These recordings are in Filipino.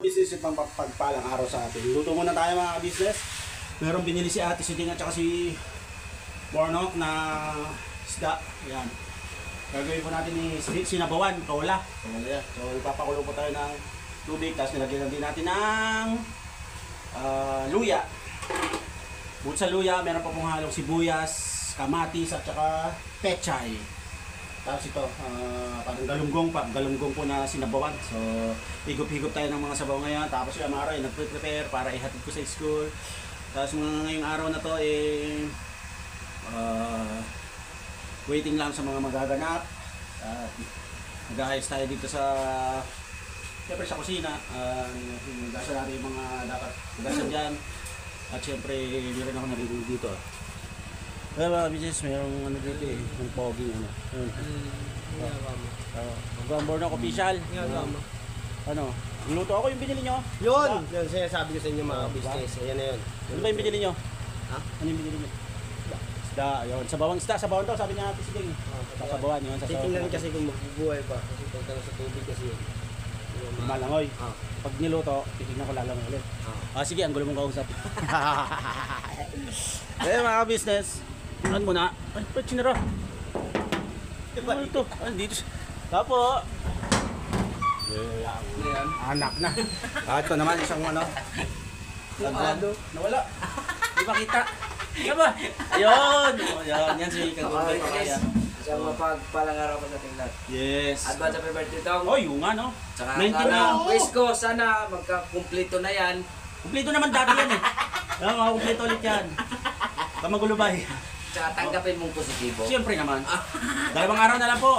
Business yung pagpalang araw sa atin. Luto muna tayo mga business. Meron binili si Ate Siding at saka si Bornok na isda. Ayan. Gagawin po natin ni sinabawan, kaula. So ipapakulo po tayo ng tubig. Tapos nilagyan din natin ng luya. Bukod sa luya, meron pa pong halong sibuyas, kamatis at saka pechay. Tapos ito, parang galunggong po na sinabawan. So, higop-higop tayo ng mga sabaw ngayon. Tapos yung araw ay nag-prepare para ihatid ko sa school. Tapos ngayong araw na to, waiting lang sa mga magaganap. Nag-aayos tayo dito sa, siyempre sa kusina. Nagasa natin yung mga dapat nagasan dyan. At siyempre, meron ako naliligo dito. Well, business, mayroong ano dito yung pogi ano. Gambor na official. Ano? Luto ako yung binili nyo? Yun! Yun, sinasabi ko sa inyo mga business. Ayan na yun. Ano ba yung binili nyo? Ha? Ano yung binili nyo? Isda, yun. Sabawan isda, sabawan daw, sabi niya Ate Siding. Sabawan yun, sabawan. Titingnan kami kasi kung magbubuhay pa. Kasi pagka sa tubig kasi yun. Malangoy. Pag niluto, titignan ko lalangoy ulit. Sige, ang gulo mong kausap. Mga business. Ano muna? Ay, ba't sinara? Ano ito? Ano dito? Tapo! Anak na. Ito naman isang ano. Nawala. Di ba kita? Di ba? Ayun! Yan si Kagulbay pa kaya. Sa mapagpalang araw ko sa tingnan. Yes. Advance happy birthday tong. Oh, yung nga no. Tsaka 19 na. wish ko sana magka-kumpleto na yan. Kumpleto naman dati yan eh. Kumpleto ulit yan. Kamagulubay. Tsaka tanggapin mong positibo. Siyempre naman. Dalawang araw na lang po.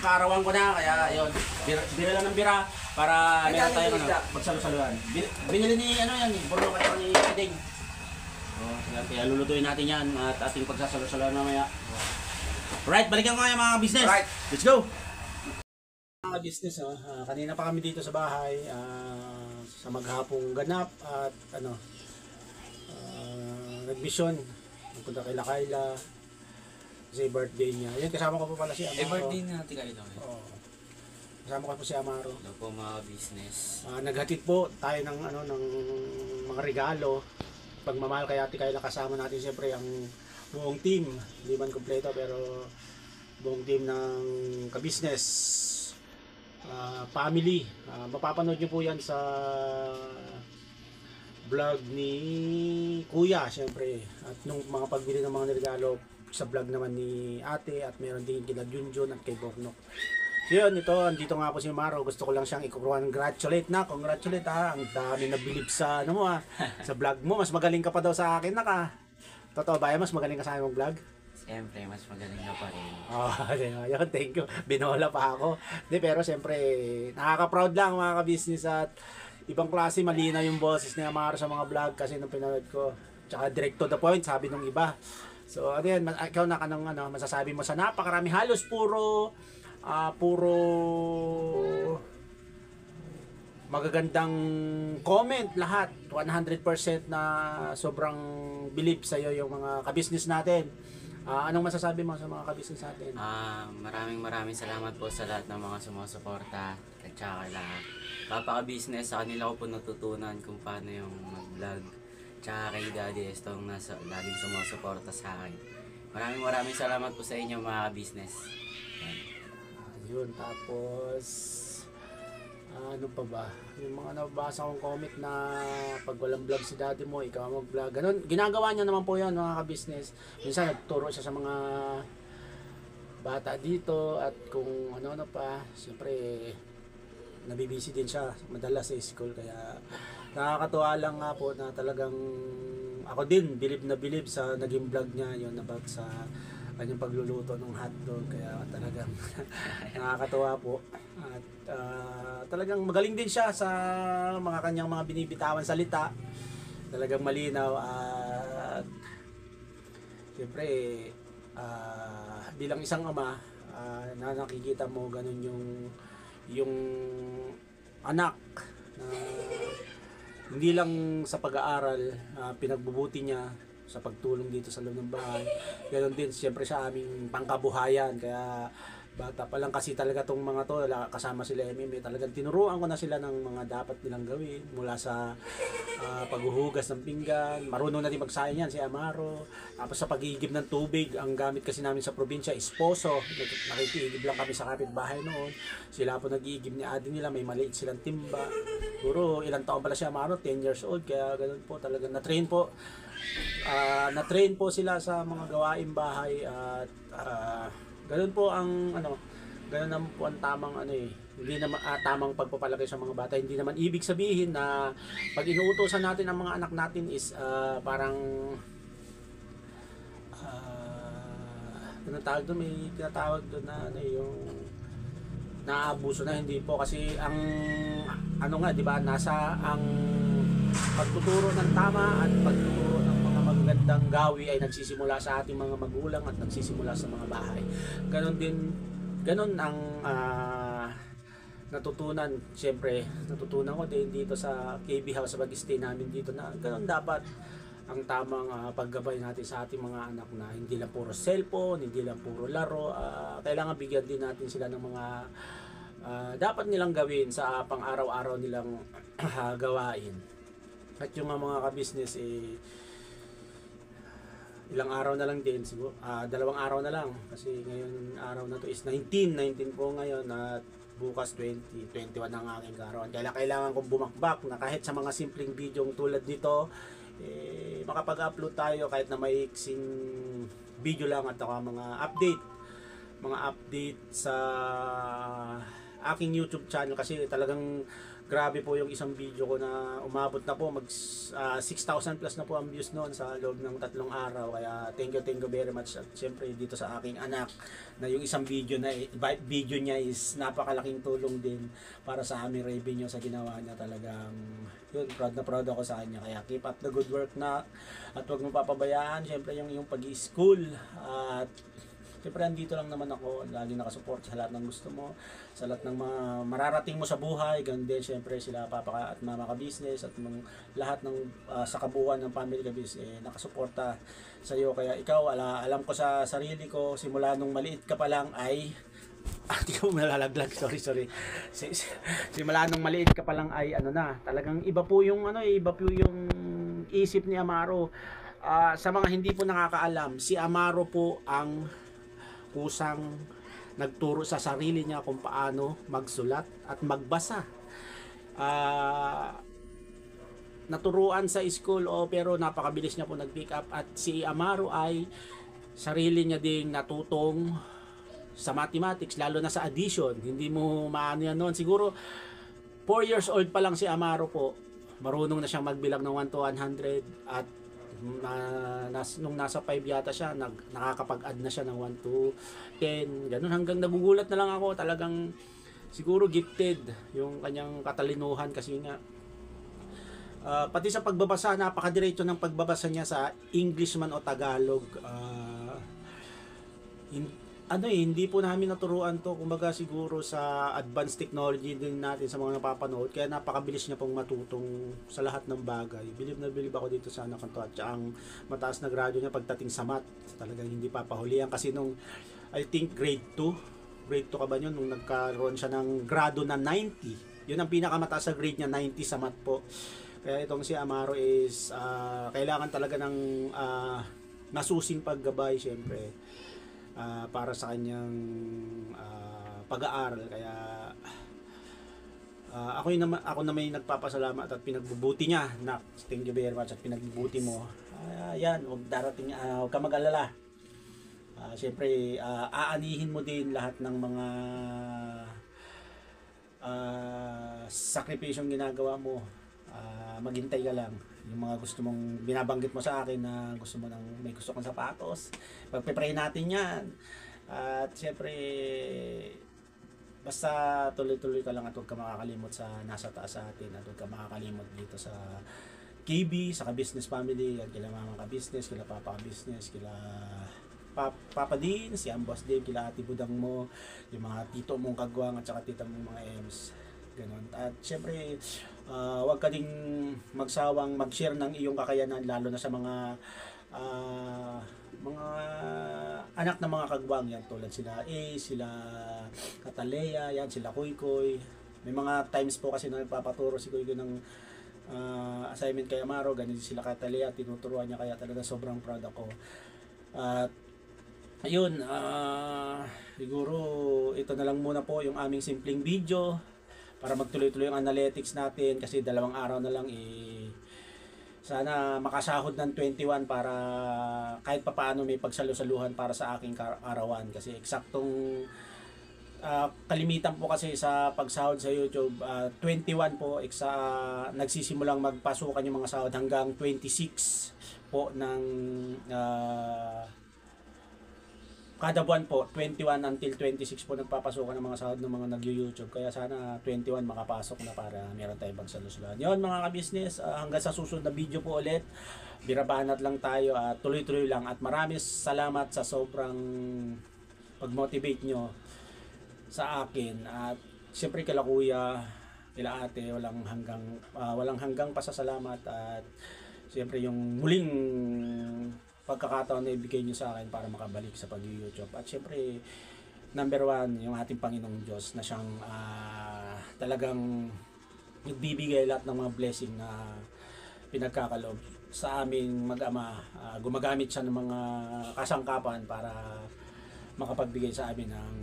Kaarawan ko na. Kaya yun. Bira lang ng bira. Para meron tayo magsalo-saluhan. Binili ni ano yan. Borno kayo ni Siding. Kaya lulutuin natin yan. At ating pagsasalo-saluhan mamaya. Right, balikan ko nga yung mga business. Right. Let's go! Mga business, kanina pa kami dito sa bahay. Sa maghapong ganap. At ano, nag-mission. Punta kay Lakayla kasi birthday niya. Yan, kasama ko po pala si Amaro. birthday na natin kayo lang. Oo. Kasama ko po si Amaro. Hello po mga business. Naghatid po tayo ng ano ng mga regalo. Pagmamahal kay Ate Kayla, kasama natin siyempre ang buong team. Hindi man kumpleto pero buong team ng ka-business. Family. Mapapanood niyo po yan sa vlog ni Kuya, syempre. At nung mga pagbili ng mga regalo sa vlog naman ni Ate, at meron din kila Junjun at kay Boknok. So yun, andito nga po si Maro. Gusto ko lang siyang congratulate na. Congratulate ha. Ang dami na bilib sa ano mo sa vlog mo. Mas magaling ka pa daw sa akin na ka. Totoo ba? Mas magaling ka sa akin mong vlog? Siyempre, mas magaling na pa rin. Yun, thank you. Binola pa ako. Pero siyempre, nakaka-proud lang mga ka-business at ibang klase, malinaw yung boses ni Amaro sa mga vlog kasi nung pinanood ko. Tsaka direct to the point, sabi nung iba. So, ano yan, ikaw na kanong masasabi mo sa napakarami, halos puro magagandang comment lahat. 100% na sobrang believe sa'yo yung mga ka-business natin. Anong masasabi mo sa mga ka-business natin? Maraming salamat po sa lahat ng mga sumusuporta at saka lahat. Papaka-business, sa kanila ko po natutunan kung paano yung mag-vlog. Tsaka kay Daddy Estong laging sumusuporta sa akin. Maraming salamat po sa inyo mga business. Yun, tapos ano pa ba? Yung mga nababasa kong comment na pag walang vlog si daddy mo, ikaw mag-vlog. Ganun, ginagawa niya naman po yan mga ka-business. Minsan nagturo siya sa mga bata dito at kung ano pa, siyempre nabibisi din siya madalas sa school, kaya nakakatuwa lang nga po na talagang ako din bilib sa naging vlog niya yon about sa kanyang pagluluto ng hotdog, kaya talagang nakakatuwa po at talagang magaling din siya sa mga kanyang mga binibitawan salita, talagang malinaw at siyempre bilang isang ama na nakikita mo ganun yung anak na hindi lang sa pag-aaral pinagbubuti niya sa pagtulong dito sa loob ng bahay, ganoon din siyempre sa aming pangkabuhayan, kaya Bata pa lang kasi talaga tong mga to, kasama sila MMA, talagang tinuruan ko na sila ng mga dapat nilang gawin mula sa paghuhugas ng pinggan, marunong na din magsaing yan si Amaro. Tapos sa pag-iigib ng tubig, ang gamit kasi namin sa probinsya is poso. Nakikiigib lang kami sa kapitbahay noon. Sila po nag-iigib ni ate nila, may maliit silang timba. Puro ilang taon pala si Amaro, 10 years old, kaya ganun po talaga na-train po. Na-train po sila sa mga gawaing bahay at ganun po ang ganun naman po ang tamang hindi naman tamang pagpapalaki sa mga bata. Hindi naman ibig sabihin na pag inuutosan natin ang mga anak natin is parang tawag doon, may tinatawag doon na yung naabuso na. Hindi po kasi ang di ba, nasa ang pagtuturo ng tama at pagtuturo ng mga magagandang gawi ay nagsisimula sa ating mga magulang at nagsisimula sa mga bahay. Ganon ang natutunan. Siyempre, natutunan ko din dito sa KB House, sa pag-stay namin dito, na ganon dapat ang tamang paggabay natin sa ating mga anak, na hindi lang puro cellphone, hindi lang puro laro. Kailangan bigyan din natin sila ng mga dapat nilang gawin sa pang-araw-araw nilang gawain. At yung mga ka-business ilang araw na lang din siguro, 2 araw na lang kasi ngayon araw na to is 19 po ngayon at bukas 20, 21 ang aking kaarawan. Kaya kailangan kong bumakbak na kahit sa mga simpleng video tulad dito makapag-upload tayo kahit na may iksing video lang, at mga update sa aking YouTube channel kasi talagang grabe po yung isang video ko na umabot na po 6,000 plus na po ang views noon sa loob ng 3 araw. Kaya thank you very much. At syempre dito sa aking anak na yung isang video niya is napakalaking tulong din para sa aming revenue sa ginawa niya. Talagang yun, proud na proud ako sa kanya. Kaya keep up the good work na, at huwag mo papabayaan syempre yung pag-i-school. At siyempre, andito lang naman ako, lagi nakasupport sa lahat ng gusto mo, sa lahat ng mga mararating mo sa buhay. Ganun din, siyempre, sila papa at mama ka-business at lahat ng sa kabuuan ng family ka-business, nakasuporta sa iyo. Kaya ikaw, alam ko sa sarili ko, simula nung maliit ka pa lang ay, hindi ko malalaglag, sorry. Simula nung maliit ka pa lang ay, talagang iba po yung, iba po yung isip ni Amaro. Sa mga hindi po nakakaalam, si Amaro po ang kusang nagturo sa sarili niya kung paano magsulat at magbasa. Naturuan sa school pero napakabilis niya po nag-pick up, at si Amaro ay sarili niya ding natutong sa mathematics, lalo na sa addition. Hindi mo maano yan noon. Siguro 4 years old pa lang si Amaro po, marunong na siyang magbilang ng 1 to 100, at nung nasa 5 yata siya, nakakapag-add na siya ng 1 to 10, ganun, hanggang nagugulat na lang ako. Talagang siguro gifted yung kanyang katalinuhan kasi nga pati sa pagbabasa, napakadiretso ng pagbabasa niya sa English man o Tagalog. Hindi po namin naturuan to, kumbaga siguro sa advanced technology din natin sa mga napapanood, kaya napakabilis niya pong matutong sa lahat ng bagay. Bilib na bilib ako dito sa anak ko, at ang mataas na grado niya pagdating sa math, talagang hindi papahulihan. Kasi nung I think grade 2 ka ba yun, nung nagkaroon siya ng grado na 90, yun ang pinakamataas sa grade niya, 90 sa math po. Kaya itong si Amaro is kailangan talaga ng masusing paggabay syempre para sa kanyang pag-aaral. Kaya ako na may nagpapasalamat at pinagbubuti niya. Thank you very much at pinagbubuti mo. Yan, huwag ka mag-alala. Siyempre, aanihin mo din lahat ng mga sakripisyong ginagawa mo. Maghintay ka lang. Yung mga gusto mong binabanggit mo sa akin na may gusto kang sapatos, pagpe-pray natin yan. At syempre basta tuloy-tuloy ka lang at huwag ka makakalimot sa nasa taas sa atin, at huwag ka makakalimot dito sa KB, sa ka-business family, at kila mama ka-business, kila papa ka-business, kila Papa Din, si Boss Dave, kila ate budang mo, yung mga tito mong kagwang at saka tita mong mga Ems. Ganon. At syempre, huwag ka ding magsawang mag-share ng iyong kakayanan, lalo na sa mga mga anak ng mga kagwang yan, tulad sila sila Katalea, yan, sila Koy. May mga times po kasi na nagpapaturo si Koy ng assignment kay Amaro, ganito sila Katalea, tinuturuan niya, kaya talaga sobrang proud ako. At ayun, siguro ito na lang muna po yung aming simpleng video para magtuloy-tuloy yung analytics natin, kasi 2 araw na lang sana makasahod ng 21 para kahit papaano may pagsalo-saluhan para sa aking arawan, kasi eksaktong kalimitan po kasi sa pagsahod sa YouTube, 21 po nagsisimulang magpasukan yung mga sahod hanggang 26 po ng kada buwan po, 21 until 26 po nagpapasukan ng mga sahod ng mga nag-YouTube. Kaya sana 21 makapasok na para meron tayong pagsalusluhan. Yun mga ka-business, hanggang sa susunod na video po ulit. Birabanat lang tayo at tuloy-tuloy lang. At maraming salamat sa sobrang pag-motivate nyo sa akin. At siyempre kila kuya, kila ate, walang hanggang pasasalamat. At siyempre yung muling pagkakataon na ibigay nyo sa akin para makabalik sa pag-YouTube. At syempre, number 1, yung ating Panginoong Diyos na siyang talagang nagbibigay lahat ng mga blessing na pinagkakaloob sa aming mag-ama. Gumagamit siya ng mga kasangkapan para makapagbigay sa amin ng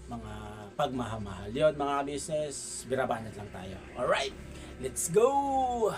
mga pagmamahal. Yun mga business, birabanat lang tayo. Alright, let's go!